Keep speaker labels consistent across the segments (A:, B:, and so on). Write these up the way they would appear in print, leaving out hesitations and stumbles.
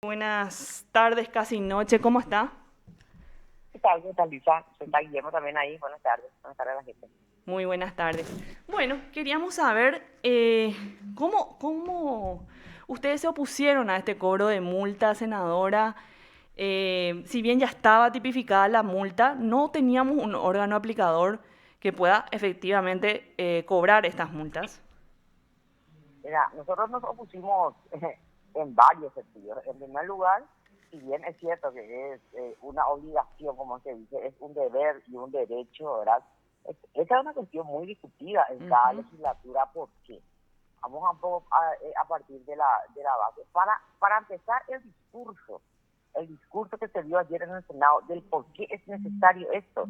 A: Buenas tardes, casi noche, ¿cómo está?
B: ¿Qué tal? ¿Qué tal, Lisa? Está Guillermo también ahí. Buenas tardes a la gente.
A: Muy buenas tardes. Bueno, queríamos saber cómo ustedes se opusieron a este cobro de multa, senadora. Si bien ya estaba tipificada la multa, no teníamos un órgano aplicador que pueda efectivamente cobrar estas multas.
B: Mira, nosotros nos opusimos en varios sentidos. En primer lugar, si bien es cierto que es una obligación, como se dice, es un deber y un derecho, ¿verdad? Esta es una cuestión muy discutida en cada
A: Ujú,
B: legislatura. ¿Por qué? Vamos a, un poco a partir de la base. Para empezar, el discurso que se dio ayer en el Senado del por qué es necesario esto,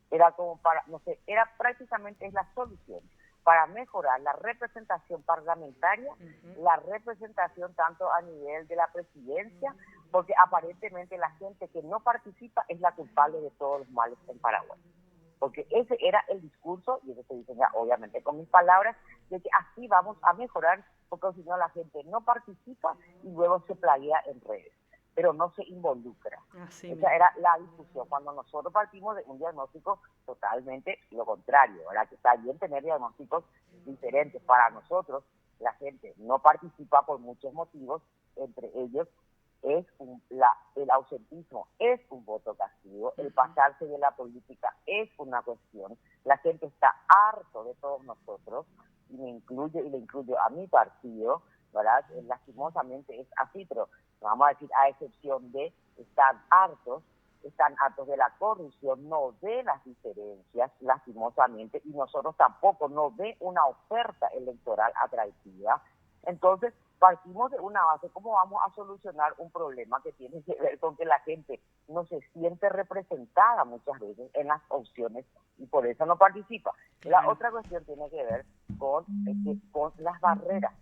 B: era como para, no sé, era prácticamente es la solución para mejorar la representación parlamentaria,
A: ujú.
B: la representación tanto a nivel de la presidencia, porque aparentemente la gente que no participa es la culpable de todos los males en Paraguay. Porque ese era el discurso, y eso se dice ya obviamente con mis palabras, de que así vamos a mejorar, porque si no la gente no participa y luego se plaguea en redes, pero no se involucra.
A: Así
B: Esa
A: mismo.
B: era la discusión. Cuando nosotros partimos de un diagnóstico totalmente lo contrario, ¿verdad? Que está bien tener diagnósticos diferentes. Para nosotros, la gente no participa por muchos motivos, entre ellos el ausentismo es un voto castigo, el
A: Ujú,
B: pasarse de la política es una cuestión, la gente está harto de todos nosotros, y me incluye y le incluyo a mi partido, ¿verdad? Lastimosamente es así, pero vamos a decir, a excepción de están hartos de la corrupción, no de las diferencias, lastimosamente, y nosotros tampoco, no de una oferta electoral atractiva. Entonces, partimos de una base, ¿cómo vamos a solucionar un problema que tiene que ver con que la gente no se siente representada muchas veces en las opciones y por eso no participa? La
A: claro.
B: otra cuestión tiene que ver con las barreras.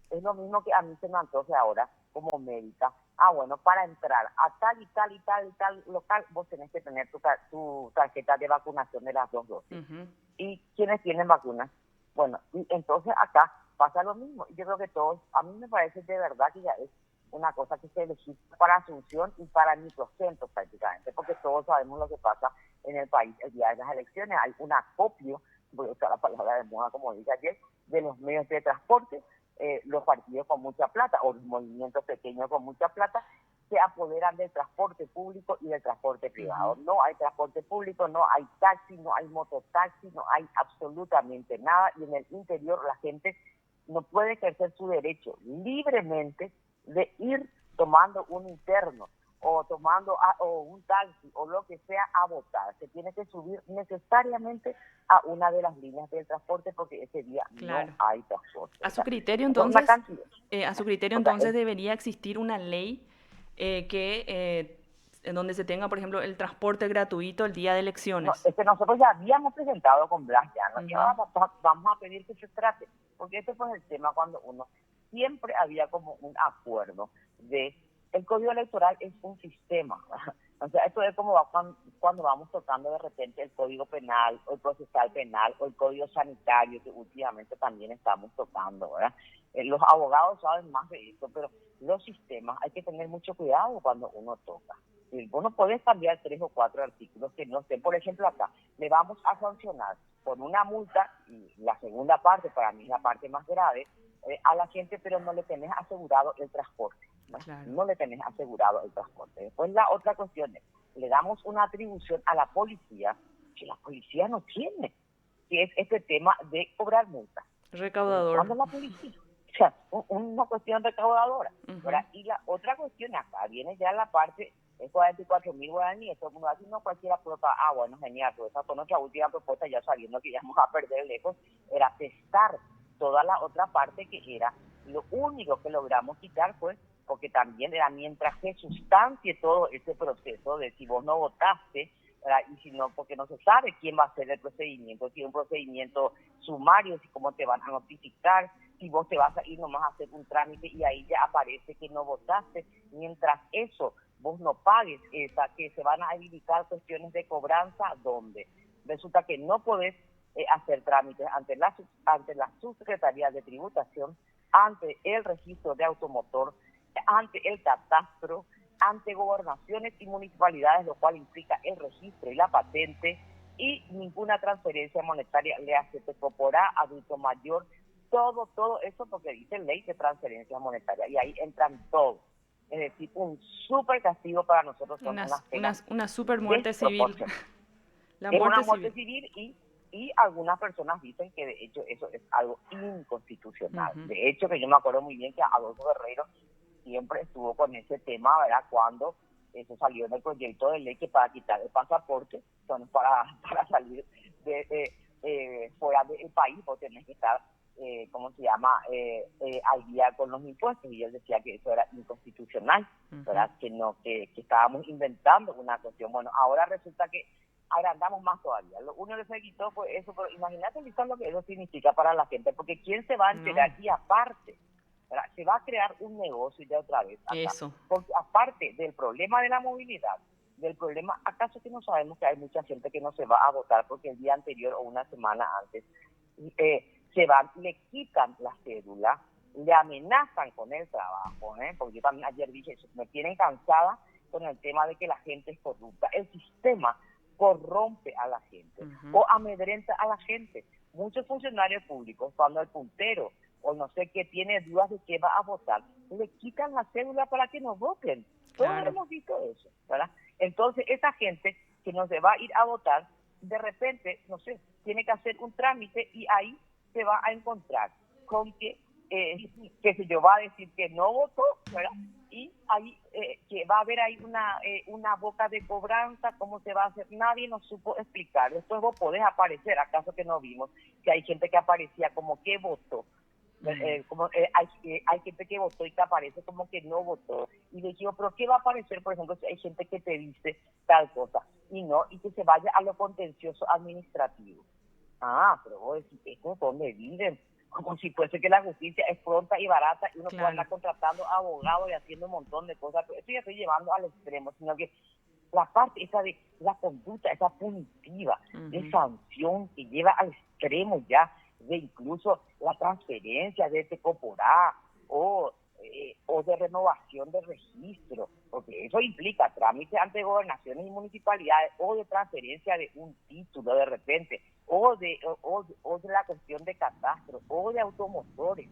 B: Es lo mismo que a mí se me antoje ahora como médica. Bueno, para entrar a tal y tal y tal y tal local, vos tenés que tener tu tarjeta de vacunación de las 2 dosis.
A: Ujú,
B: ¿Y quiénes tienen vacunas? Bueno, y entonces acá pasa lo mismo. Yo creo que todos, a mí me parece de verdad que ya es una cosa que se legisla para Asunción y para microcentros prácticamente, porque todos sabemos lo que pasa en el país el día de las elecciones. Hay un acopio, voy a usar la palabra de moda como dije ayer, de los medios de transporte, los partidos con mucha plata o los movimientos pequeños con mucha plata se apoderan del transporte público y del transporte
A: ujú.
B: privado. No hay transporte público, no hay taxi, no hay mototaxi, no hay absolutamente nada, y en el interior la gente no puede ejercer su derecho libremente de ir tomando un interno o o un taxi o lo que sea a votar. Se tiene que subir necesariamente a una de las líneas del transporte porque ese día no
A: Claro.
B: hay transporte.
A: A
B: O
A: su
B: sea,
A: criterio,
B: eso es una
A: entonces,
B: cantidad.
A: a su criterio,
B: O sea,
A: entonces debería existir una ley en donde se tenga, por ejemplo, el transporte gratuito el día de
B: no,
A: elecciones.
B: es que nosotros ya habíamos presentado con Blas Llano y
A: Ujú,
B: ahora vamos a pedir que se trate, porque este fue el tema cuando uno siempre había como un acuerdo de el código electoral es un sistema. O sea, esto es como cuando vamos tocando de repente el código penal o el procesal penal o el código sanitario que últimamente también estamos tocando, ¿verdad? Los abogados saben más de esto, pero los sistemas hay que tener mucho cuidado cuando uno toca. Si vos no podés cambiar 3 o 4 artículos que no estén. Por ejemplo, acá le vamos a sancionar con una multa, y la segunda parte, para mí es la parte más grave, a la gente, pero no le tenés asegurado el transporte. ¿No?
A: claro.
B: No le tenés asegurado el transporte. Después la otra cuestión es, le damos una atribución a la policía que la policía no tiene, que es este tema de cobrar multas.
A: Recaudador.
B: ¿Cuándo la policía? O sea, una cuestión recaudadora,
A: Ujú,
B: ¿verdad? Y la otra cuestión acá viene ya la parte, es 44.000 guaraníes, todo el mundo así, no cualquiera puede pagar. Bueno, genial, pero esa fue nuestra última propuesta, ya sabiendo que íbamos a perder lejos, era testar toda la otra parte que era, lo único que logramos quitar fue, porque también era mientras se sustancie todo ese proceso de si vos no votaste, ¿verdad? Y si no, porque no se sabe quién va a hacer el procedimiento, si es un procedimiento sumario, si cómo te van a notificar, si vos te vas a ir nomás a hacer un trámite y ahí ya aparece que no votaste. Mientras eso vos no pagues que se van a habilitar cuestiones de cobranza, donde resulta que no podés hacer trámites ante la subsecretaría de tributación, ante el registro de automotor, ante el catastro, ante gobernaciones y municipalidades, lo cual implica el registro y la patente, y ninguna transferencia monetaria le hace corporá, adulto mayor, todo eso porque dice ley de transferencia monetaria, y ahí entran todos. Es decir, un súper castigo para nosotros, son unas penas
A: Una super muerte civil.
B: desproporcionadas.
A: La
B: Es una
A: muerte
B: muerte
A: civil.
B: civil y algunas personas dicen que de hecho eso es algo inconstitucional.
A: Ujú.
B: De hecho, que yo me acuerdo muy bien que Adolfo Guerrero siempre estuvo con ese tema, ¿verdad? Cuando eso salió en el proyecto de ley que para quitar el pasaporte, son para salir fuera del país, vos tenés que estar, ¿cómo se llama?, al día con los impuestos, y él decía que eso era inconstitucional, ¿verdad? Que no, que estábamos inventando una cuestión. Bueno, ahora resulta que agrandamos más todavía. Lo único que se quitó fue eso, pero imagínate Lisa, lo que eso significa para la gente, porque ¿quién se va a enterar?
A: No,
B: Y aparte, ¿verdad?, se va a crear un negocio ya otra vez acá,
A: eso.
B: porque aparte del problema de la movilidad, del problema, ¿acaso que no sabemos que hay mucha gente que no se va a votar porque el día anterior o una semana antes se van, le quitan la cédula, le amenazan con el trabajo, porque yo también ayer dije eso, me tienen cansada con el tema de que la gente es corrupta, el sistema corrompe a la gente o amedrenta a la gente. Muchos funcionarios públicos, cuando el puntero o no sé qué tiene dudas de qué va a votar, le quitan la cédula para que no voten. Todos
A: Claro.
B: hemos visto eso, ¿verdad? Entonces, esa gente que no se va a ir a votar, de repente, no sé, tiene que hacer un trámite y ahí se va a encontrar con que se yo va a decir que no votó, ¿verdad? Y ahí que va a haber ahí una boca de cobranza, cómo se va a hacer, nadie nos supo explicar. Después vos podés aparecer, acaso que no vimos, que hay gente que aparecía como que votó, hay gente que votó y que aparece como que no votó, y le digo, pero ¿qué va a aparecer, por ejemplo, si hay gente que te dice tal cosa? Y no, y que se vaya a lo contencioso administrativo. Pero vos decís, ¿esto es donde viven? Como si fuese que la justicia es pronta y barata y uno puede andar contratando abogados y haciendo un montón de cosas. Pero esto ya estoy llevando al extremo, sino que la parte esa de la conducta, esa punitiva, de sanción que lleva al extremo ya, de incluso la transferencia de corporá o de renovación de registro, porque eso implica trámite ante gobernaciones y municipalidades, o de transferencia de un título de repente, o de la cuestión de catastro, o de automotores.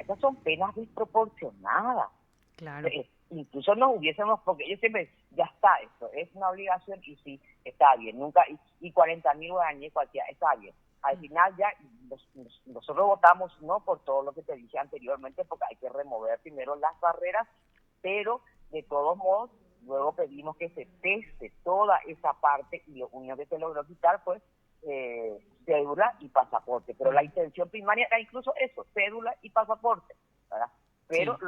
B: Esas son penas desproporcionadas.
A: Claro.
B: Incluso nos hubiésemos, porque yo siempre, ya está, esto es una obligación y sí, está bien, nunca, y 40.000 guaraníes cualquiera, está bien. Al final ya nosotros votamos no por todo lo que te dije anteriormente, porque hay que remover primero las barreras, pero de todos modos luego pedimos que se teste toda esa parte, y lo único que se logró quitar fue cédula y pasaporte, pero la intención primaria era incluso eso, cédula y pasaporte, ¿verdad? Pero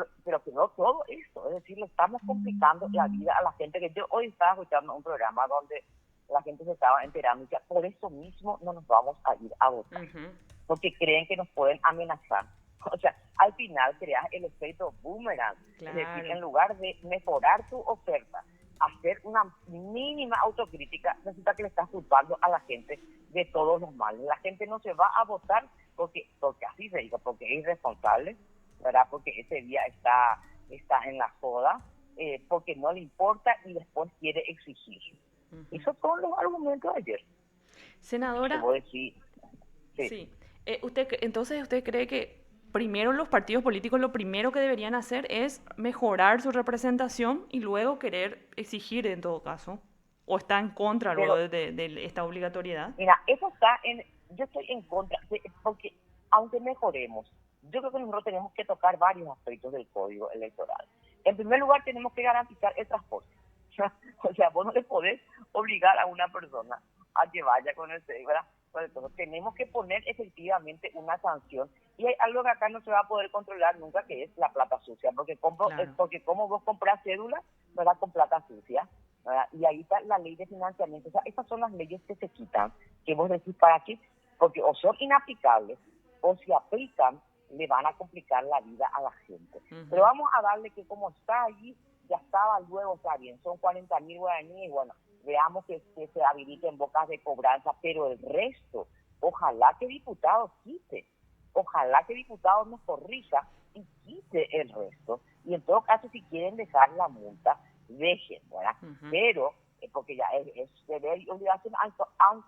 B: que no todo esto, es decir, le estamos complicando la vida a la gente. Que yo hoy estaba escuchando un programa donde la gente se estaba enterando y que por eso mismo no nos vamos a ir a votar, porque creen que nos pueden amenazar. O sea, al final creas el efecto boomerang, es decir, en lugar de mejorar tu oferta, hacer una mínima autocrítica, resulta que le estás culpando a la gente de todos los males. La gente no se va a votar porque así se dice, porque es irresponsable, ¿verdad? Porque ese día está en la joda, porque no le importa y después quiere exigir. Esos son los argumentos de ayer.
A: Senadora,
B: Sí.
A: Entonces usted cree que primero los partidos políticos lo primero que deberían hacer es mejorar su representación y luego querer exigir en todo caso, o está en contra luego de esta obligatoriedad?
B: Mira, yo estoy en contra, porque aunque mejoremos, yo creo que nosotros tenemos que tocar varios aspectos del código electoral. En primer lugar, tenemos que garantizar el transporte. O sea, vos no le podés obligar a una persona a que vaya con el cédula. Entonces, tenemos que poner efectivamente una sanción. Y hay algo que acá no se va a poder controlar nunca, que es la plata sucia. Porque como vos compras cédula, ¿verdad?, con plata sucia, ¿verdad? Y ahí está la ley de financiamiento. O sea, estas son las leyes que se quitan, que vos decís, ¿para qué? Porque o son inaplicables, o si aplican, le van a complicar la vida a la gente. Pero vamos a darle que como está allí, ya estaba, luego está bien, son 40.000 guaraníes, bueno, veamos que se habiliten bocas de cobranza, pero el resto, ojalá que diputados quite, ojalá que diputados nos corrija, y quite el resto. Y en todo caso, si quieren dejar la multa, dejen, ¿verdad? Pero, porque ya es deber y obligación,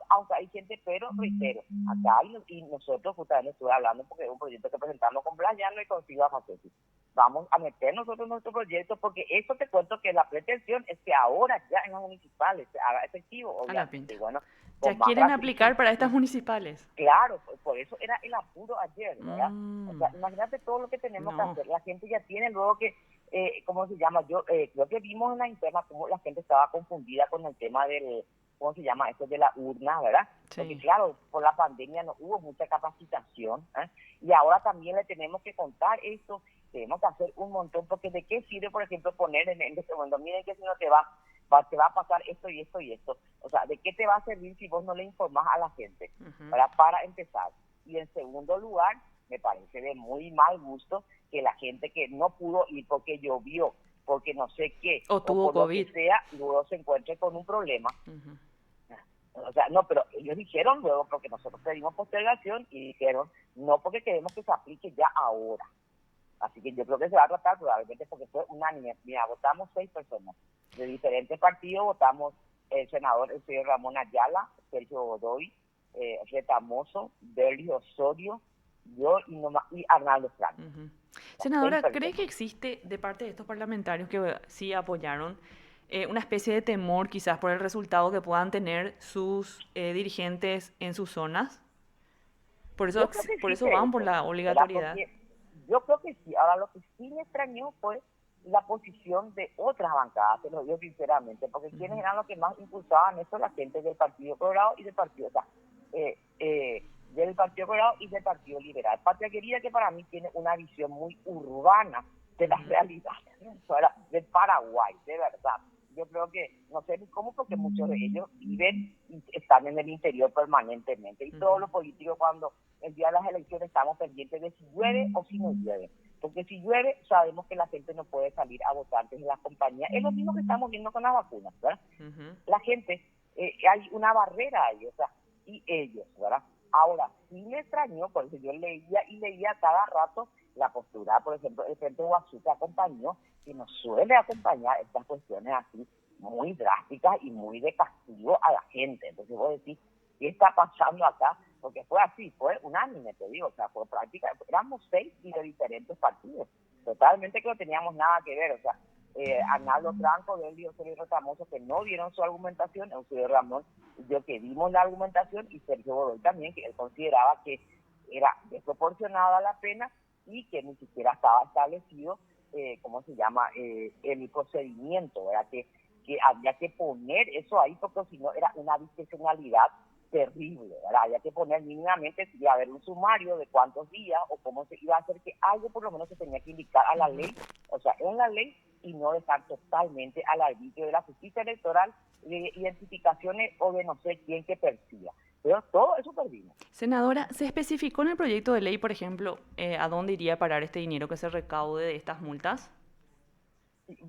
B: aunque hay gente, pero reitero, acá y nosotros justamente estuve hablando porque es un proyecto que presentamos con Blayano y con Silva Facetti. Vamos a meter nosotros nuestro proyecto porque eso te cuento que la pretensión es que ahora ya en las municipales se haga efectivo,
A: obviamente.
B: Y bueno,
A: ya quieren aplicar para estas municipales.
B: Claro, por eso era el apuro ayer, ¿verdad? O sea, imagínate todo lo que tenemos que hacer. La gente ya tiene luego que, ¿cómo se llama? Yo creo que vimos en la interna cómo la gente estaba confundida con el tema del, ¿cómo se llama? Esto de la urna, ¿verdad? Sí. Porque claro, por la pandemia no hubo mucha capacitación, ¿eh? Y ahora también le tenemos que contar esto, tenemos que hacer un montón, porque ¿de qué sirve, por ejemplo, poner en este momento, miren que si no te va a pasar esto y esto y esto? O sea, ¿de qué te va a servir si vos no le informás a la gente? Para empezar. Y en segundo lugar, me parece de muy mal gusto que la gente que no pudo ir porque llovió, porque no sé qué,
A: o tuvo
B: por
A: COVID,
B: lo que sea, luego se encuentre con un problema. O sea, no, pero ellos dijeron luego, porque nosotros pedimos postergación y dijeron, no porque queremos que se aplique ya ahora. Así que yo creo que se va a tratar probablemente porque fue unánime. Mira, votamos 6 personas de diferentes partidos, votamos el senador, el señor Ramón Ayala, Sergio Godoy, Retamoso, Berli Osorio, yo y Arnaldo Franco.
A: Senadora, ¿cree que existe de parte de estos parlamentarios que sí apoyaron una especie de temor quizás por el resultado que puedan tener sus dirigentes en sus zonas? Por eso van por la obligatoriedad.
B: Yo creo que sí. Ahora, lo que sí me extrañó fue la posición de otras bancadas, te lo digo sinceramente, porque quienes eran los que más impulsaban eso, la gente del Partido Colorado y del Partido, del Partido Colorado y del Partido Liberal. Patria Querida, que para mí tiene una visión muy urbana de la realidad del Paraguay, de verdad. Yo creo que, no sé ni cómo, porque muchos de ellos viven y están en el interior permanentemente. Y todos los políticos, cuando el día de las elecciones, estamos pendientes de si llueve o si no llueve. Porque si llueve, sabemos que la gente no puede salir a votar desde las compañías. Es lo mismo que estamos viendo con las vacunas, ¿verdad? La gente, hay una barrera ahí, o sea, y ellos, ¿verdad? Ahora, sí me extrañó, por eso yo leía cada rato la postura, por ejemplo, el Frente Guazú que acompañó, que nos suele acompañar estas cuestiones así muy drásticas y muy de castigo a la gente. Entonces vos decís, ¿qué está pasando acá? Porque fue así, fue unánime, te digo, o sea, fue práctica, éramos 6 y de diferentes partidos, totalmente que no teníamos nada que ver, o sea, Arnaldo Franco, Delio Osorio y Retamoso, que no dieron su argumentación, Eusebio Ramón y yo que dimos la argumentación, y Sergio Godoy también, que él consideraba que era desproporcionada la pena y que ni siquiera estaba establecido, ¿cómo se llama?, el procedimiento, ¿verdad? Que había que poner eso ahí, porque si no era una discrecionalidad terrible, ¿verdad? Había que poner mínimamente si iba a haber un sumario de cuántos días o cómo se iba a hacer, que algo por lo menos se tenía que indicar a la ley, o sea, en la ley, y no dejar totalmente al arbitrio de la justicia electoral de identificaciones o de no sé quién que persiga. Pero todo eso perdimos.
A: Senadora, ¿se especificó en el proyecto de ley, por ejemplo, a dónde iría a parar este dinero que se recaude de estas multas?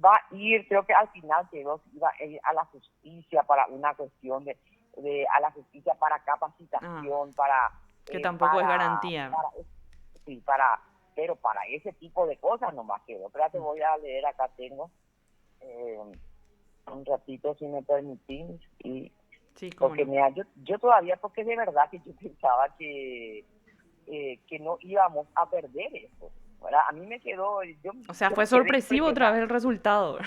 B: Va a ir, creo que al final quedó, iba a ir a la justicia para una cuestión a la justicia para capacitación, para...
A: que tampoco es garantía.
B: Pero para ese tipo de cosas nomás quedó. Pero te voy a leer, acá tengo un ratito, si me permitís, y
A: sí,
B: porque
A: no.
B: mira, yo todavía, porque de verdad que yo pensaba que no íbamos a perder eso. ¿Verdad? A mí me quedó...
A: o sea, fue sorpresivo otra vez el resultado.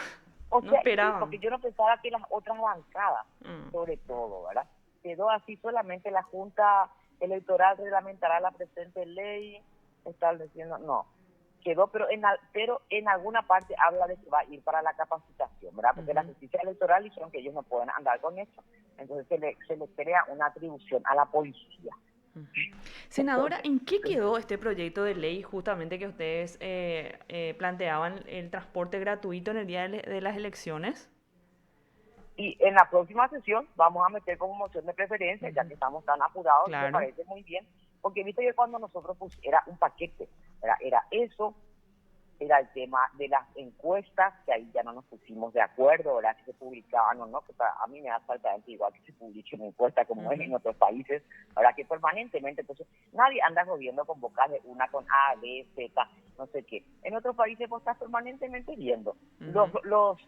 B: O
A: no
B: sea,
A: esperaban.
B: sí, porque yo no pensaba que las otras bancadas, sobre todo, ¿verdad? Quedó así solamente la Junta Electoral reglamentará la presente ley, estableciendo, no, quedó, pero en alguna parte habla de que va a ir para la capacitación, ¿verdad? Porque la justicia electoral dijeron que ellos no pueden andar con eso, entonces se le crea una atribución a la policía.
A: Senadora, ¿en qué quedó este proyecto de ley justamente que ustedes planteaban el transporte gratuito en el día de las elecciones?
B: Y en la próxima sesión vamos a meter como moción de preferencia, ya que estamos tan apurados, claro. Me parece muy bien, porque viste que cuando nosotros era un paquete, era eso, era el tema de las encuestas, que ahí ya no nos pusimos de acuerdo, ¿verdad? Que se publicaban o no, que a mí me da faltamente igual que se publique una encuesta como es en otros países, ahora que permanentemente, entonces nadie anda jodiendo con vocales, una con A, B, Z, no sé qué. En otros países vos estás permanentemente viendo los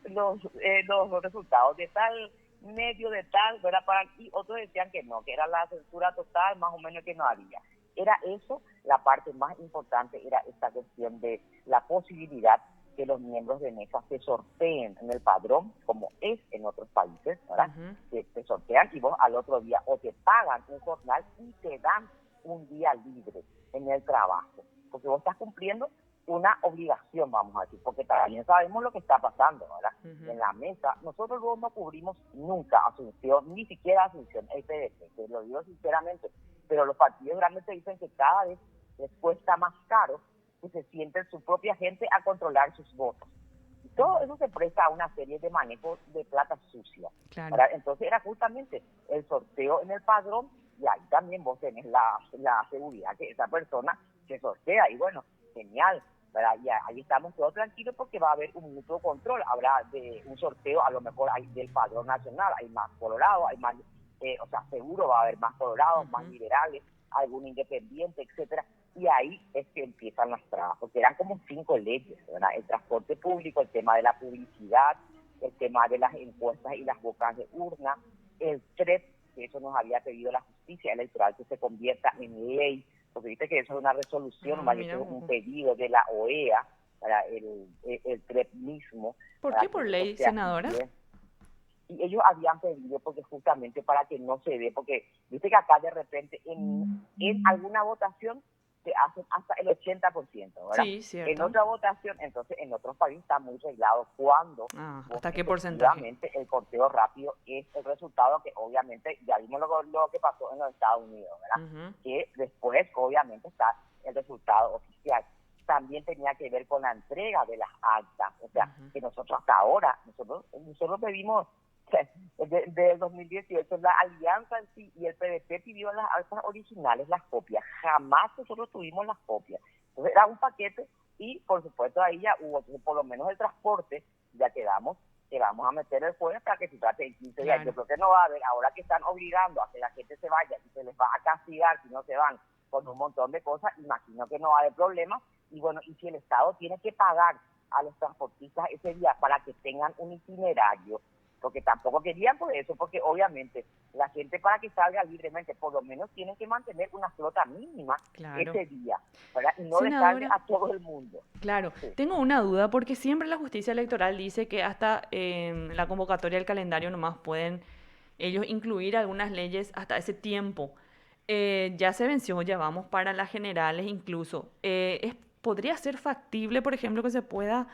B: resultados de tal medio de tal, ¿verdad? Y otros decían que no, que era la censura total, más o menos que no había. Era eso, la parte más importante era esta cuestión de la posibilidad que los miembros de mesa se sorteen en el padrón, como es en otros países, ¿verdad? Que te sortean y vos al otro día o te pagan un jornal y te dan un día libre en el trabajo, porque vos estás cumpliendo una obligación, vamos a decir, porque también sabemos lo que está pasando, ¿verdad? En la mesa, nosotros luego no cubrimos nunca Asunción, ni siquiera Asunción, el PDT, te lo digo sinceramente, pero los partidos grandes te dicen que cada vez les cuesta más caro que se sienten su propia gente a controlar sus votos. Y todo eso se presta a una serie de manejos de plata sucia.
A: Claro.
B: Entonces era justamente el sorteo en el padrón y ahí también vos tenés la seguridad que esa persona se sortea y bueno, genial, ¿verdad? Y ahí estamos todos tranquilos porque va a haber un mutuo control, habrá de un sorteo, a lo mejor hay del padrón nacional, hay más Colorado, hay más, o sea, seguro va a haber más Colorados, más liberales, algún independiente, etcétera, y ahí es que empiezan las trabas, porque eran como 5 leyes, ¿verdad? El transporte público, el tema de la publicidad, el tema de las encuestas y las bocas de urna, el TREP, que eso nos había pedido la justicia electoral que se convierta en ley, porque viste que eso es una resolución, más que un pedido de la OEA, para el TREP mismo.
A: ¿Por qué por ley, senadora?
B: Y ellos habían pedido porque justamente para que no se dé, porque viste que acá de repente en alguna votación se hacen hasta el 80%, ¿verdad?
A: Sí, cierto.
B: En otra votación, entonces en otros países está muy reglado cuando
A: ¿hasta qué porcentaje?
B: Efectivamente el conteo rápido es el resultado que obviamente ya vimos lo que pasó en los Estados Unidos, ¿verdad? Que después obviamente está el resultado oficial. También tenía que ver con la entrega de las actas, o sea, que nosotros hasta ahora, nosotros pedimos de 2018, la alianza en sí y el PDT pidió las actas originales, las copias. Jamás nosotros tuvimos las copias. Entonces era un paquete y por supuesto ahí ya hubo, por lo menos el transporte, ya quedamos que vamos a meter el jueves para que se trate de 15 días. Yo creo que no va a haber, ahora que están obligando a que la gente se vaya y se les va a castigar si no se van con un montón de cosas, imagino que no va a haber problema. Y bueno, y si el Estado tiene que pagar a los transportistas ese día para que tengan un itinerario, porque tampoco querían por eso, porque obviamente la gente para que salga libremente, por lo menos tienen que mantener una flota mínima ese día, ¿verdad? Y no dejarle a todo el mundo.
A: Claro, tengo una duda, porque siempre la justicia electoral dice que hasta la convocatoria del calendario nomás pueden ellos incluir algunas leyes hasta ese tiempo. Ya se venció, ya vamos para las generales incluso. ¿Podría ser factible, por ejemplo, que se pueda,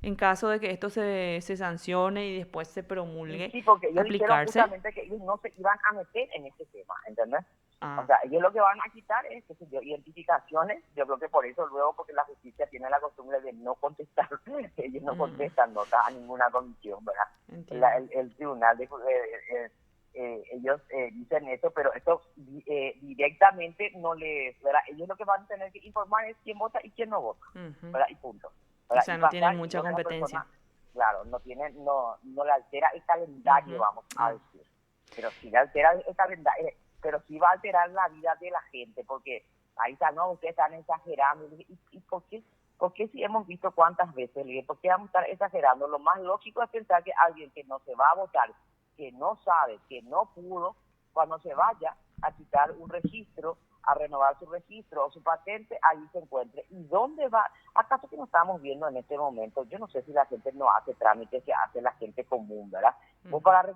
A: en caso de que esto se sancione y después se promulgue,
B: sí, porque ellos dijeron
A: aplicarse?
B: justamente que ellos no se iban a meter en este tema, ¿entendés? O sea, ellos lo que van a quitar es, qué sé yo, identificaciones. Yo creo que por eso luego, porque la justicia tiene la costumbre de no contestar, ellos no contestan notas a ninguna comisión, ¿verdad? El tribunal ellos dicen eso, pero esto directamente no les, ¿verdad? Ellos lo que van a tener que informar es quién vota y quién no vota, ¿verdad? Y punto, ¿verdad?
A: O sea, no tienen mucha competencia.
B: Persona, claro, no le altera el calendario, vamos a decir, pero sí le altera el calendario, pero sí va a alterar la vida de la gente, porque ahí está, no, ustedes están exagerando. ¿Y por qué? Porque si hemos visto cuántas veces, ¿por qué vamos a estar exagerando? Lo más lógico es pensar que alguien que no se va a votar, que no sabe, que no pudo, cuando se vaya a quitar un registro, a renovar su registro o su patente, ahí se encuentre. ¿Y dónde va? ¿Acaso que no estamos viendo en este momento? Yo no sé si la gente no hace trámites que hace la gente común, ¿verdad? Vos para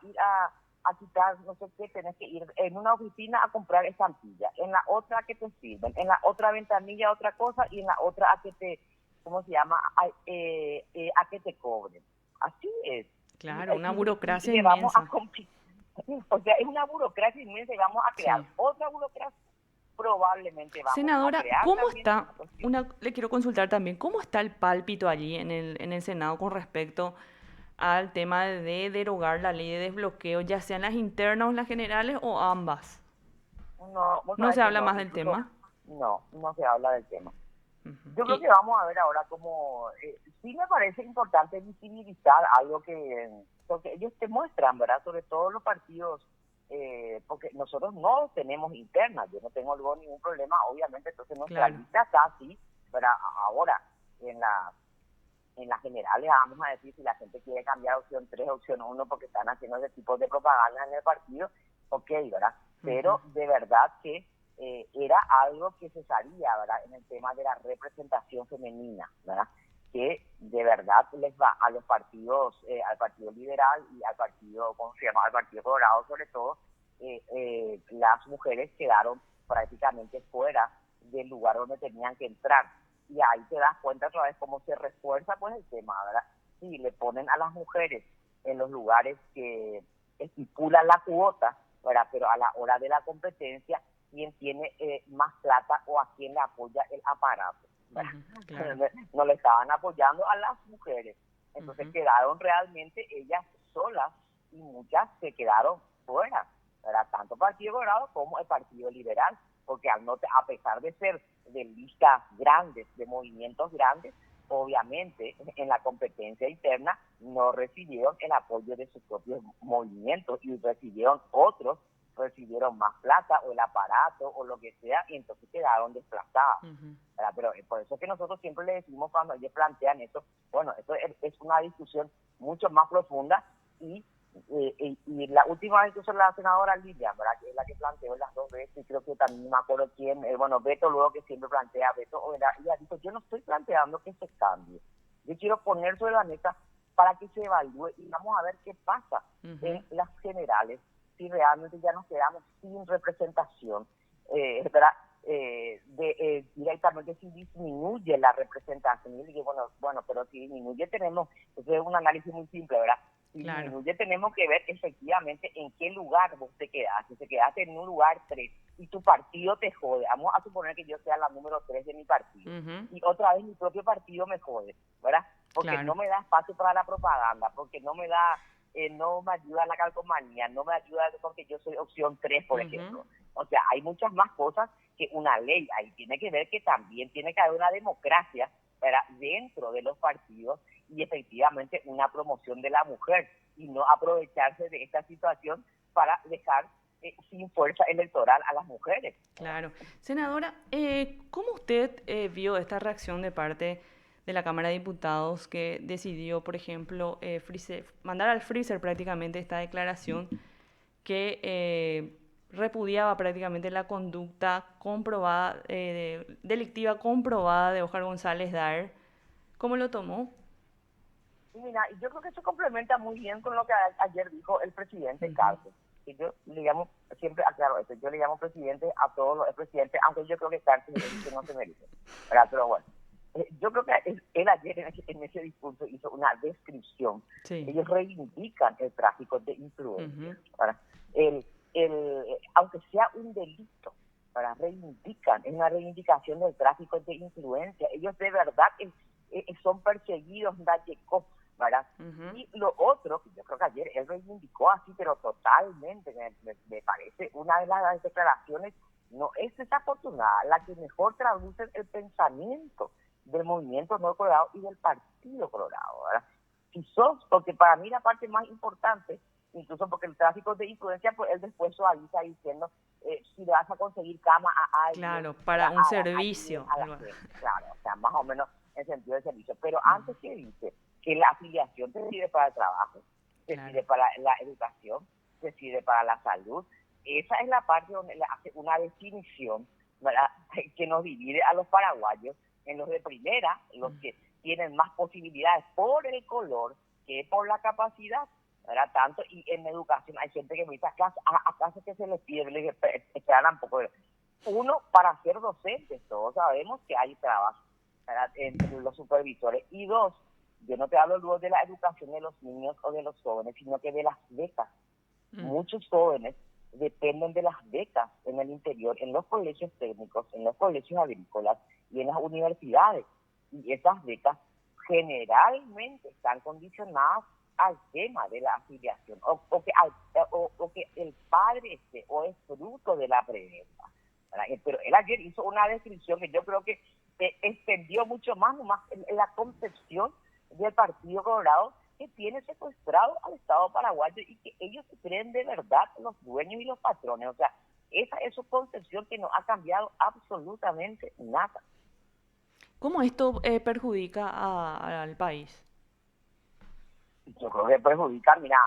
B: ir a quitar, no sé qué, tenés que ir en una oficina a comprar estampillas, en la otra a que te sirven, en la otra ventanilla otra cosa y en la otra a que te, ¿cómo se llama? A que te cobren. Así es.
A: Claro, una burocracia
B: y
A: inmensa.
B: Vamos a o sea, es una burocracia inmensa y vamos a crear otra burocracia. Probablemente vamos
A: Senadora,
B: a crear.
A: ¿cómo está? Le quiero consultar también, ¿cómo está el pálpito allí en el Senado con respecto al tema de derogar la ley de desbloqueo, ya sean las internas o las generales o ambas? ¿No se habla más del tema?
B: No se habla del tema.
A: Ujú.
B: Yo creo
A: Y
B: que vamos a ver ahora cómo, sí me parece importante visibilizar algo porque ellos te muestran, ¿verdad? Sobre todo los partidos, porque nosotros no tenemos internas, yo no tengo luego ningún problema, obviamente, entonces nuestra
A: claro,
B: lista está así, pero ahora en las generales vamos a decir si la gente quiere cambiar opción 3 opción uno porque están haciendo ese tipo de propaganda en el partido, ok, ¿verdad?
A: ujú,
B: Pero de verdad que era algo que se sabía, ¿verdad? En el tema de la representación femenina, ¿verdad? Que de verdad les va a los partidos, al Partido Liberal y al Partido, ¿cómo se llama? Al Partido Colorado sobre todo, las mujeres quedaron prácticamente fuera del lugar donde tenían que entrar. Y ahí te das cuenta otra vez cómo se refuerza pues el tema, ¿verdad? Si le ponen a las mujeres en los lugares que estipulan la cuota, ¿verdad? Pero a la hora de la competencia, quién tiene más plata o a quién le apoya el aparato,
A: ujú, claro,
B: ¿verdad? No le estaban apoyando a las mujeres, entonces
A: ujú,
B: quedaron realmente ellas solas y muchas se quedaron fuera, ¿verdad? Tanto Partido Colorado como el Partido Liberal, porque a pesar de ser de listas grandes, de movimientos grandes, obviamente en la competencia interna no recibieron el apoyo de sus propios movimientos y recibieron más plata o el aparato o lo que sea y entonces quedaron desplazados.
A: ujú,
B: ¿Verdad? Pero por eso es que nosotros siempre le decimos cuando ellos plantean eso, bueno, esto es una discusión mucho más profunda y la última vez que usó la senadora Lilian, ¿verdad? Que es la que planteó las dos veces, y creo que también no me acuerdo quién, bueno, Beto luego que siempre plantea, ella dijo, yo no estoy planteando que se cambie, yo quiero poner sobre la mesa para que se evalúe y vamos a ver qué pasa
A: ujú,
B: en las generales, si realmente ya nos quedamos sin representación, ¿verdad? Directamente si disminuye la representación. Y yo digo, bueno, pero si disminuye tenemos, eso es un análisis muy simple, ¿verdad? Si
A: claro,
B: disminuye tenemos que ver efectivamente en qué lugar vos te quedaste. Si te quedaste en un lugar 3 y tu partido te jode, vamos a suponer que yo sea la número 3 de mi partido
A: ujú,
B: y otra vez mi propio partido me jode, ¿verdad? Porque
A: claro,
B: no me da espacio para la propaganda, porque no me ayuda la calcomanía, no me ayuda porque yo soy opción 3 por
A: ujú,
B: ejemplo. O sea, hay muchas más cosas que una ley. Ahí tiene que ver que también tiene que haber una democracia, ¿verdad? Dentro de los partidos y efectivamente una promoción de la mujer y no aprovecharse de esta situación para dejar sin fuerza electoral a las mujeres, ¿verdad?
A: claro. Senadora, ¿cómo usted vio esta reacción de parte de la Cámara de Diputados que decidió, por ejemplo, mandar al freezer prácticamente esta declaración que repudiaba prácticamente la conducta comprobada, delictiva comprobada de Oscar González Dar? ¿Cómo lo tomó?
B: Y mira, yo creo que eso complementa muy bien con lo que ayer dijo el presidente
A: Ujú,
B: Cárcel. Y yo le llamo, siempre aclaro esto, yo le llamo presidente a todos los presidentes, aunque yo creo que Cárcel es el que no se merece, ¿verdad? Pero bueno, yo creo que él ayer en ese discurso hizo una descripción.
A: sí.
B: Ellos reivindican el tráfico de influencias,
A: Ujú,
B: ¿verdad? Aunque sea un delito, ¿verdad? Es una reivindicación del tráfico de influencias. Ellos de verdad son perseguidos, ¿verdad?
A: ujú,
B: Y lo otro, que yo creo que ayer él reivindicó así, pero totalmente, me parece una de las declaraciones, no es desafortunada, la que mejor traduce el pensamiento del movimiento no colorado y del partido colorado, ¿verdad? Si sos, porque para mí la parte más importante, incluso porque el tráfico de influencia, pues él después suaviza diciendo, si le vas a conseguir cama a alguien,
A: claro,
B: ¿verdad?
A: para un
B: Harás bien
A: servicio.
B: a la gente, claro, o sea, más o menos en sentido de servicio. Pero antes que dice que la afiliación te sirve para el trabajo, te
A: Claro.
B: sirve para la educación, te sirve para la salud. Esa es la parte donde le hace una definición, ¿verdad? Que nos divide a los paraguayos en los de primera, los que tienen más posibilidades por el color que por la capacidad, ¿verdad? Tanto, y en educación hay gente que me dice, ¿acaso que se les pide? Le dije, esperan un poco. Uno, para ser docentes, todos sabemos que hay trabajo, ¿verdad? Entre los supervisores. Y dos, yo no te hablo luego de la educación de los niños o de los jóvenes, sino que de las becas.
A: Mm,
B: Muchos jóvenes dependen de las becas en el interior, en los colegios técnicos, en los colegios agrícolas y en las universidades. Y esas becas generalmente están condicionadas al tema de la afiliación o que el padre esté o es fruto de la preventa. Pero él ayer hizo una descripción que yo creo que extendió mucho más nomás en la concepción del Partido Colorado, que tiene secuestrado al Estado paraguayo y que ellos se creen de verdad los dueños y los patrones. O sea, esa es su concepción que no ha cambiado absolutamente nada.
A: ¿Cómo esto perjudica al país?
B: Yo creo que perjudica, mira,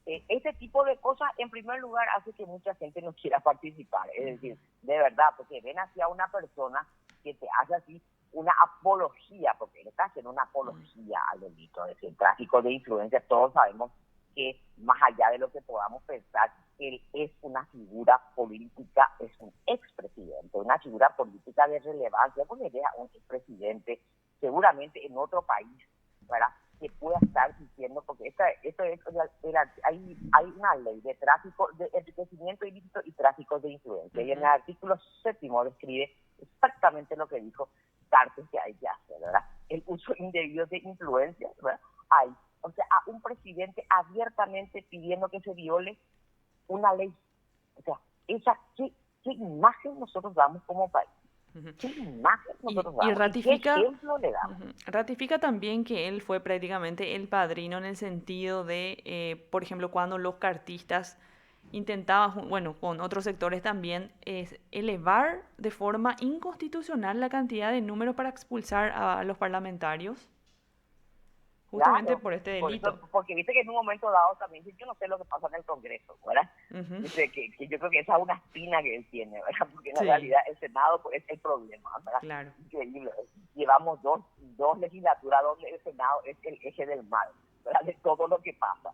B: este tipo de cosas en primer lugar hace que mucha gente no quiera participar. Es decir, de verdad, porque ven hacia una persona que te hace así una apología, porque le está haciendo una apología al delito, es decir, tráfico de influencia. Todos sabemos que más allá de lo que podamos pensar, él es una figura política, es un expresidente, una figura política de relevancia, porque él es un expresidente seguramente en otro país, ¿verdad?, que pueda estar diciendo, porque hay una ley de tráfico, de enriquecimiento ilícito y tráfico de influencia, y en el artículo 7º describe exactamente lo que dijo Cartes que hay que hacer, ¿verdad? El uso indebido de influencia, ¿verdad? Hay, o sea, a un presidente abiertamente pidiendo que se viole una ley. O sea, ¿qué imagen nosotros damos como país? ¿Qué imagen nosotros
A: Y
B: damos? ¿Y qué ejemplo le damos?
A: ratifica también que él fue prácticamente el padrino en el sentido de, por ejemplo, cuando los cartistas intentaban, bueno, con otros sectores también, elevar de forma inconstitucional la cantidad de números para expulsar a los parlamentarios, justamente
B: Claro,
A: por este
B: por eso,
A: delito.
B: porque viste que en un momento dado también dice, yo no sé lo que pasa en el Congreso, ¿verdad?
A: Ujú.
B: Dice que yo creo que esa es una espina que él tiene, ¿verdad? Porque en la
A: Sí,
B: realidad el Senado pues, es el problema, ¿verdad?
A: claro.
B: Increíble. Llevamos dos legislaturas donde el Senado es el eje del mal, ¿verdad? De todo lo que pasa.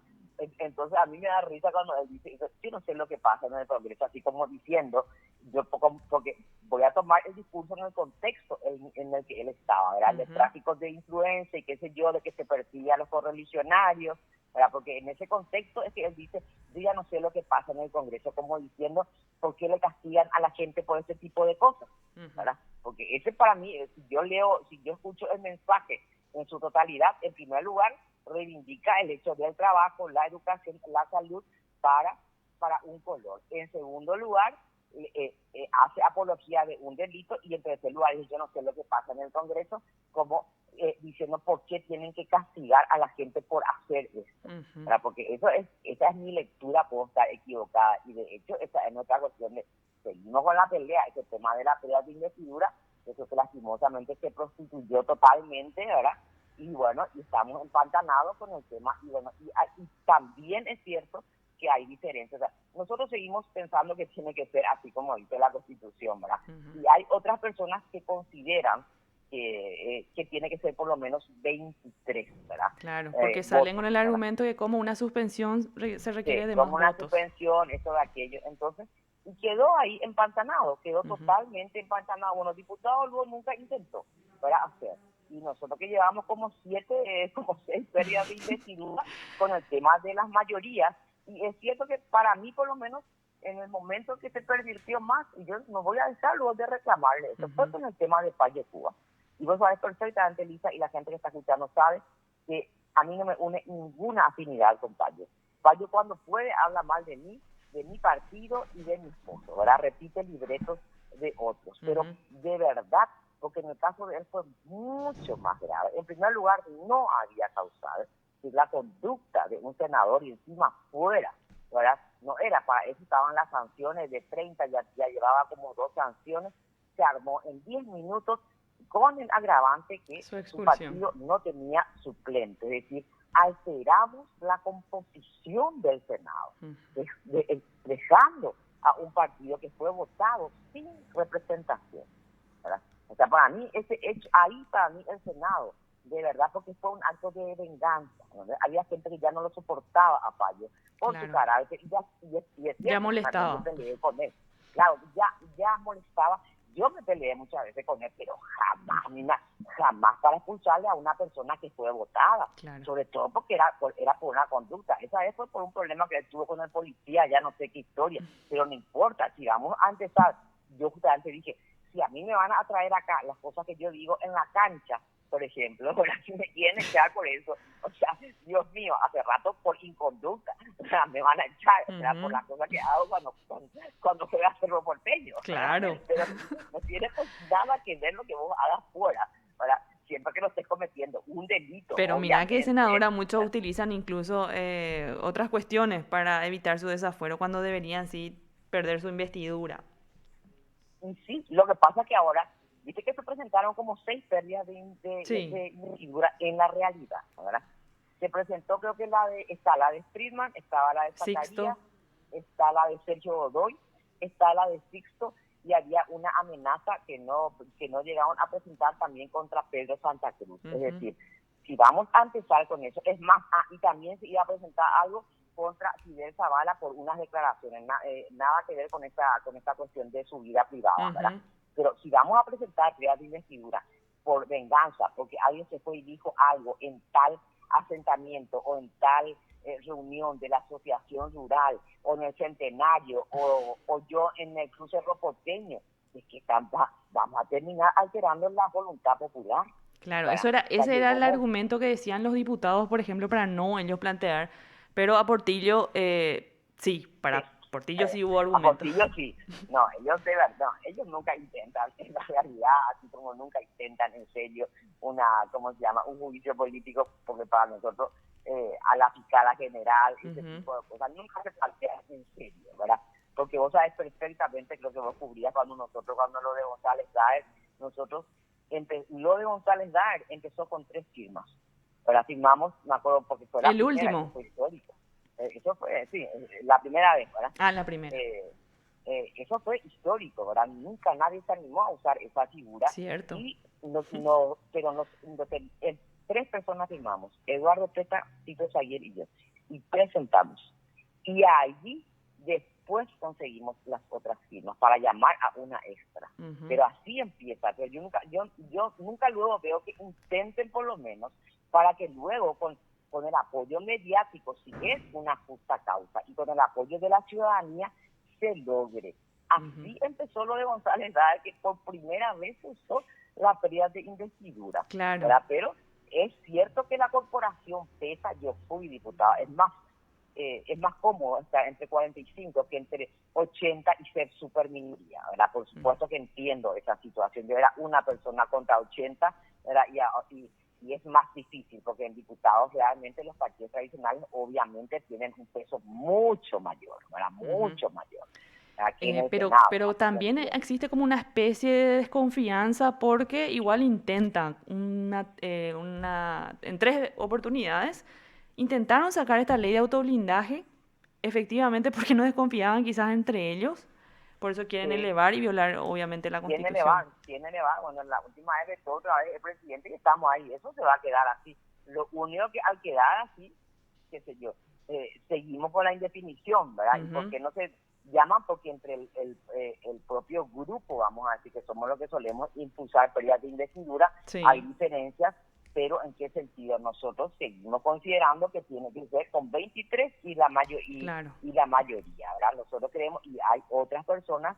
B: Entonces a mí me da risa cuando él dice, yo no sé lo que pasa en el Congreso, así como diciendo, porque voy a tomar el discurso en el contexto en el que él estaba, ¿verdad? De
A: Ujú.
B: tráficos de influencia y qué sé yo, de que se persigue a los correligionarios, ¿verdad? Porque en ese contexto es que él dice, yo ya no sé lo que pasa en el Congreso, como diciendo, ¿por qué le castigan a la gente por ese tipo de cosas?
A: Ujú.
B: ¿Verdad? Porque ese para mí, si yo escucho el mensaje en su totalidad, en primer lugar, reivindica el hecho del trabajo, la educación, la salud para un color. En segundo lugar, hace apología de un delito, y en tercer lugar, yo no sé lo que pasa en el Congreso, como diciendo por qué tienen que castigar a la gente por hacer esto.
A: Ujú.
B: Porque esa es mi lectura, puedo estar equivocada, y de hecho esa es nuestra cuestión de seguimos con la pelea, ese tema de la pelea de investidura, eso que lastimosamente se prostituyó totalmente, ¿verdad? Y bueno, y estamos empantanados con el tema, y bueno, y también es cierto que hay diferencias. O sea, nosotros seguimos pensando que tiene que ser así como dice la Constitución, ¿verdad?
A: Ujú.
B: Y hay otras personas que consideran que tiene que ser por lo menos 23, ¿verdad?
A: Claro, porque salen
B: Votos,
A: con el
B: ¿verdad?
A: argumento de cómo una suspensión se requiere de más
B: Como una
A: votos.
B: suspensión, esto de aquello. Entonces, y quedó ahí empantanado, quedó
A: Ujú.
B: totalmente empantanado. Bueno, diputado luego nunca intentó, ¿verdad?, hacer. Y nosotros que llevamos como 6 pérdidas de investidura con el tema de las mayorías, y es cierto que para mí, por lo menos, en el momento que se pervirtió más, y yo no voy a dejar luego de reclamarle, eso fue
A: Ujú.
B: con el tema de Paz de Cuba. Y vos sabés perfectamente, Lisa, y la gente que está escuchando sabe que a mí no me une ninguna afinidad con Payo. Payo cuando puede habla mal de mí, de mi partido y de mi esposo, ¿verdad? Repite libretos de otros, pero
A: Ujú.
B: de verdad, porque en el caso de él fue mucho más grave. En primer lugar, no había causado que la conducta de un senador y encima fuera, ¿verdad? No era para eso, estaban las sanciones de 30, ya llevaba como 2 sanciones, se armó en 10 minutos con el agravante que
A: Su
B: su
A: expulsión.
B: partido no tenía suplente, es decir, alteramos la composición del Senado,
A: Ujú.
B: dejando a un partido que fue votado sin representación, ¿verdad? O sea, para mí, ese hecho, ahí para mí el Senado, de verdad, porque fue un acto de venganza, ¿no? Había gente que ya no lo soportaba a Payo por su
A: Claro,
B: carácter, y es
A: ya
B: cierto, yo también me
A: molestaba.
B: peleé con él. Claro, ya molestaba. Yo me peleé muchas veces con él, pero jamás, jamás para expulsarle a una persona que fue votada,
A: Claro.
B: sobre todo porque era por una conducta. Esa vez fue por un problema que él tuvo con el policía, ya no sé qué historia, pero no importa, si vamos a empezar, yo justamente dije, si a mí me van a traer acá las cosas que yo digo en la cancha, por ejemplo, ahora si me quieren echar por eso, o sea, Dios mío, hace rato por inconducta, o sea, me van a echar, o sea, por
A: Ujú.
B: las cosas que hago cuando juega Cerro Porteño, ¿verdad?
A: Claro.
B: Pero no tiene pues nada que ver lo que vos hagas fuera, ¿verdad? Siempre que no estés cometiendo un delito,
A: Pero mira que
B: obviamente.
A: senadora, muchos utilizan incluso otras cuestiones para evitar su desafuero cuando deberían sí perder su investidura.
B: Y sí, lo que pasa es que ahora, viste que se presentaron como 6 pérdidas
A: Sí,
B: de investidura en la realidad, ¿verdad? Se presentó, creo que está la de Friedman, estaba la de
A: Sixto.
B: Zacarías, está la de Sergio Godoy, está la de Sixto, y había una amenaza que no llegaron a presentar también contra Pedro Santa Cruz. Es
A: Ujú.
B: decir, si vamos a empezar con eso, es más, y también se iba a presentar algo contra Fidel Zavala por unas declaraciones, nada que ver con esta cuestión de su vida privada, ¿verdad?
A: Ujú.
B: Pero si vamos a presentar pruebas de investidura por venganza, porque alguien se fue y dijo algo en tal asentamiento o en tal reunión de la asociación rural o en el centenario o yo en el cruce ropoteño, es que vamos a terminar alterando la voluntad popular,
A: Claro,
B: ¿verdad?
A: eso era,
B: O sea,
A: ese era el
B: llegamos,
A: argumento que decían los diputados, por ejemplo, para no ellos plantear, pero a Portillo, sí,
B: sí,
A: para Portillo sí hubo
B: a
A: argumentos.
B: Portillo sí, no, ellos de verdad, no, ellos nunca intentan, en la realidad, así como nunca intentan en serio ¿cómo se llama? Un juicio político, porque para nosotros, a la fiscala general, ese
A: Ujú.
B: tipo de cosas, nunca se plantean en serio, ¿verdad? Porque vos sabés perfectamente lo que vos cubrías cuando lo de González Daer, nosotros, lo de González Daer empezó con 3 firmas, pero firmamos, me acuerdo, porque fue la
A: El
B: primera, eso
A: último.
B: fue histórico. Eso fue, sí, la primera vez, ¿verdad?
A: Ah, la primera.
B: Eh, Eso fue histórico, ¿verdad? Nunca nadie se animó a usar esa figura
A: Cierto.
B: y pero 3 personas firmamos, Eduardo Peta, Tito Saguier y yo, y presentamos. Y allí después conseguimos las otras firmas para llamar a una extra.
A: Ujú.
B: Pero así empieza, pero yo nunca luego veo que intenten por lo menos para que luego con el apoyo mediático, si es una justa causa, y con el apoyo de la ciudadanía, se logre.
A: Ujú.
B: Así empezó lo de González Daer, que por primera vez se usó la pérdida de investidura,
A: Claro.
B: ¿verdad? Pero es cierto que la corporación pesa, yo fui diputada, es más cómodo estar entre 45 que entre 80 y ser super minoría, ¿verdad? Por
A: Ujú.
B: supuesto que entiendo esa situación. Yo era una persona contra 80, ¿verdad? Y es más difícil porque en diputados realmente los partidos tradicionales obviamente tienen un peso mucho mayor, ¿verdad?
A: Ujú.
B: Mucho mayor. Aquí en el Senado,
A: Pero
B: así lo
A: también
B: entiendo.
A: existe como una especie de desconfianza porque igual intentan en 3 oportunidades, intentaron sacar esta ley de autoblindaje, efectivamente porque no desconfiaban quizás entre ellos, por eso quieren
B: Sí,
A: elevar y violar obviamente la Constitución.
B: tiene elevar. Bueno, la última vez vetó otra vez el presidente y estamos ahí. Eso se va a quedar así. Lo único que al quedar así, qué sé yo, seguimos con la indefinición, ¿verdad? ¿Y por
A: Ujú.
B: qué no se llaman? Porque entre el propio grupo, vamos a decir que somos los que solemos impulsar pérdidas de investidura, hay
A: Sí,
B: diferencias, pero ¿en qué sentido? Nosotros seguimos considerando que tiene que ser con 23
A: claro,
B: y la mayoría, ¿verdad? Nosotros creemos, y hay otras personas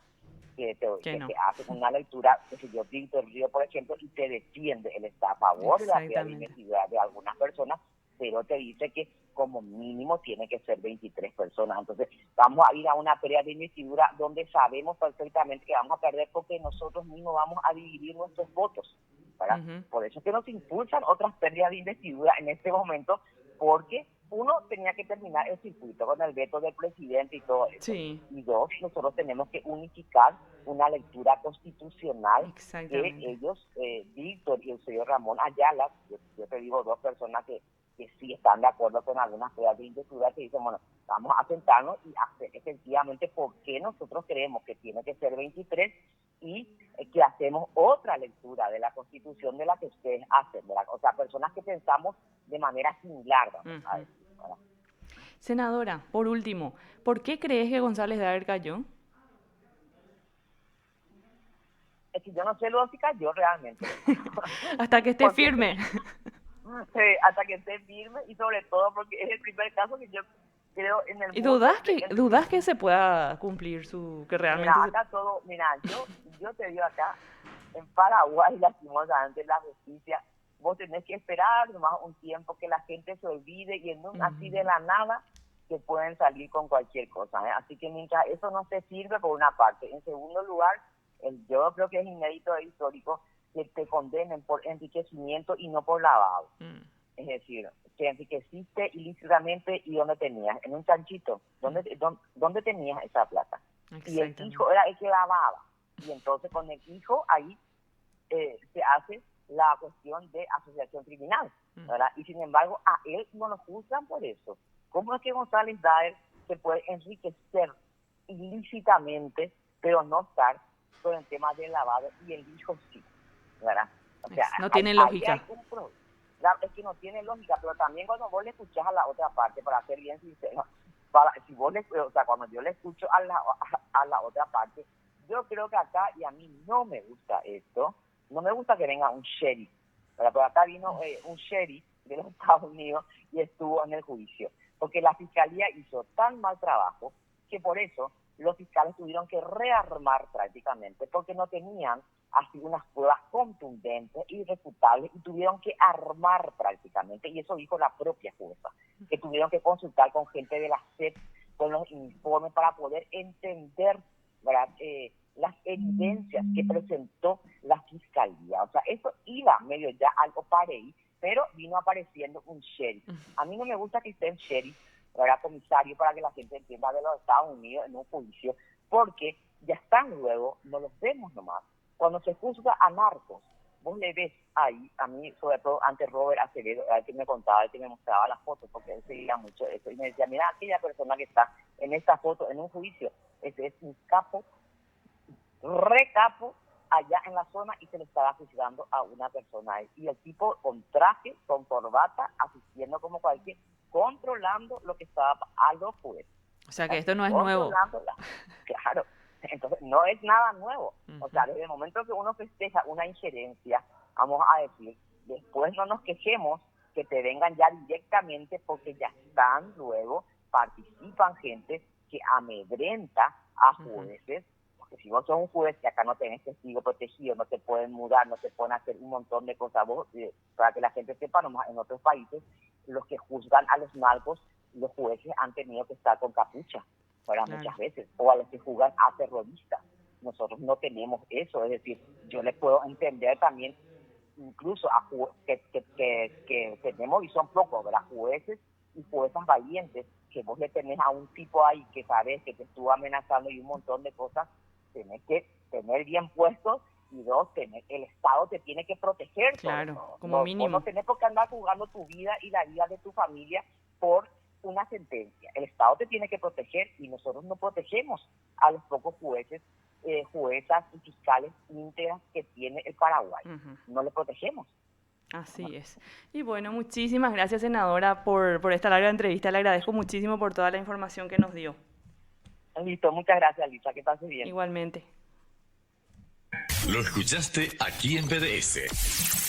A: que
B: que
A: no.
B: te hacen una lectura, que si yo Víctor Río, por ejemplo, y te defiende, él está a favor de la pérdida de
A: Exactamente.
B: identidad de algunas personas, pero te dice que como mínimo tiene que ser 23 personas. Entonces, vamos a ir a una pérdida de investidura donde sabemos perfectamente que vamos a perder porque nosotros mismos vamos a dividir nuestros votos, ¿verdad?
A: Ujú.
B: Por eso es que nos impulsan otras pérdidas de investidura en este momento, porque uno tenía que terminar el circuito con el veto del presidente y todo eso.
A: Sí,
B: Y dos, nosotros tenemos que unificar una lectura constitucional que
A: exactamente.
B: ellos, Víctor y el señor Ramón Ayala, yo te digo 2 personas que sí están de acuerdo con algunas pruebas de investidura que dicen, bueno, vamos a sentarnos y hacer efectivamente por qué nosotros creemos que tiene que ser 23 y que hacemos otra lectura de la Constitución de la que ustedes hacen, ¿verdad? O sea, personas que pensamos de manera similar, vamos a
A: Ujú.
B: decir, ¿verdad?
A: Senadora, por último, ¿por qué crees que González Daer cayó?
B: Es que yo no sé lógica, yo realmente,
A: Hasta que esté
B: porque
A: firme.
B: hasta que esté firme y sobre todo porque es el primer caso que yo creo en el
A: ¿Y
B: mundo
A: dudas que se pueda cumplir que
B: mira,
A: realmente se...
B: acá todo, mira, yo te digo acá, en Paraguay lastimosamente la justicia vos tenés que esperar nomás un tiempo que la gente se olvide y en un así de la nada que pueden salir con cualquier cosa, ¿eh? Así que mientras eso no te sirve por una parte. En segundo lugar, yo creo que es inédito e histórico que te condenen por enriquecimiento y no por lavado. Es decir, que enriqueciste ilícitamente y ¿dónde tenías? En un chanchito. ¿Dónde tenías esa plata? Y el hijo era el que lavaba. Y entonces con el hijo ahí se hace la cuestión de asociación criminal, ¿verdad? Y sin embargo a él no lo juzgan por eso. ¿Cómo es que González Daer se puede enriquecer ilícitamente, pero no estar con el tema del lavado y el hijo sí, ¿verdad? O sea,
A: no tiene lógica.
B: Hay un problema. Es que no tiene lógica, pero también cuando vos le escuchás a la otra parte, para ser bien sincero, cuando yo le escucho a la otra parte, yo creo que acá, y a mí no me gusta esto, no me gusta que venga un sheriff, ¿verdad? Pero acá vino un sheriff de los Estados Unidos y estuvo en el juicio, porque la fiscalía hizo tan mal trabajo que por eso los fiscales tuvieron que rearmar prácticamente, porque no tenían así unas pruebas contundentes, irrefutables, y tuvieron que armar prácticamente, y eso dijo la propia jueza, que tuvieron que consultar con gente de la SEP, con los informes para poder entender, ¿verdad?, las evidencias que presentó la fiscalía. O sea, eso iba medio ya algo pareí, pero vino apareciendo un sheriff. A mí no me gusta que esté el sheriff, ¿verdad?, comisario, para que la gente entienda, de los Estados Unidos en un juicio, porque ya están luego, no los vemos nomás. Cuando se juzga a narcos, vos le ves ahí, a mí, sobre todo antes Robert Acevedo, el que me contaba, el que me mostraba las fotos, porque él seguía mucho eso, y me decía, mira, aquella persona que está en esta foto, en un juicio, ese es un capo, recapo, allá en la zona, y se le estaba juzgando a una persona ahí. Y el tipo con traje, con corbata, asistiendo como cualquier, controlando lo que estaba a los jueces.
A: O sea que esto no es nuevo.
B: Claro. Entonces, no es nada nuevo. O sea, desde el momento que uno festeja una injerencia, vamos a decir, después no nos quejemos que te vengan ya directamente, porque ya están luego, participan gente que amedrenta a jueces, porque si vos sos un juez que acá no tenés testigo protegido, no te pueden mudar, no te pueden hacer un montón de cosas, vos, para que la gente sepa, nomás en otros países, los que juzgan a los narcos, los jueces han tenido que estar con capucha, muchas veces, o a los que juzgan a terroristas. Nosotros no tenemos eso, es decir, yo le puedo entender también, incluso a que tenemos, y son pocos, ¿verdad?, jueces y juezas valientes, que vos le tenés a un tipo ahí que sabes que te estuvo amenazando y un montón de cosas, tenés que tener bien puestos, y dos, el Estado te tiene que proteger.
A: Claro, como mínimo.
B: Vos no tenés por qué andar jugando tu vida y la vida de tu familia por una sentencia. El Estado te tiene que proteger, y nosotros no protegemos a los pocos jueces, juezas y fiscales íntegras que tiene el Paraguay. No le protegemos.
A: Así es. Y bueno, muchísimas gracias, senadora, por esta larga entrevista. Le agradezco muchísimo por toda la información que nos dio.
B: Listo, muchas gracias, Lisa, que pase bien.
A: Igualmente.
C: Lo escuchaste aquí en BDS.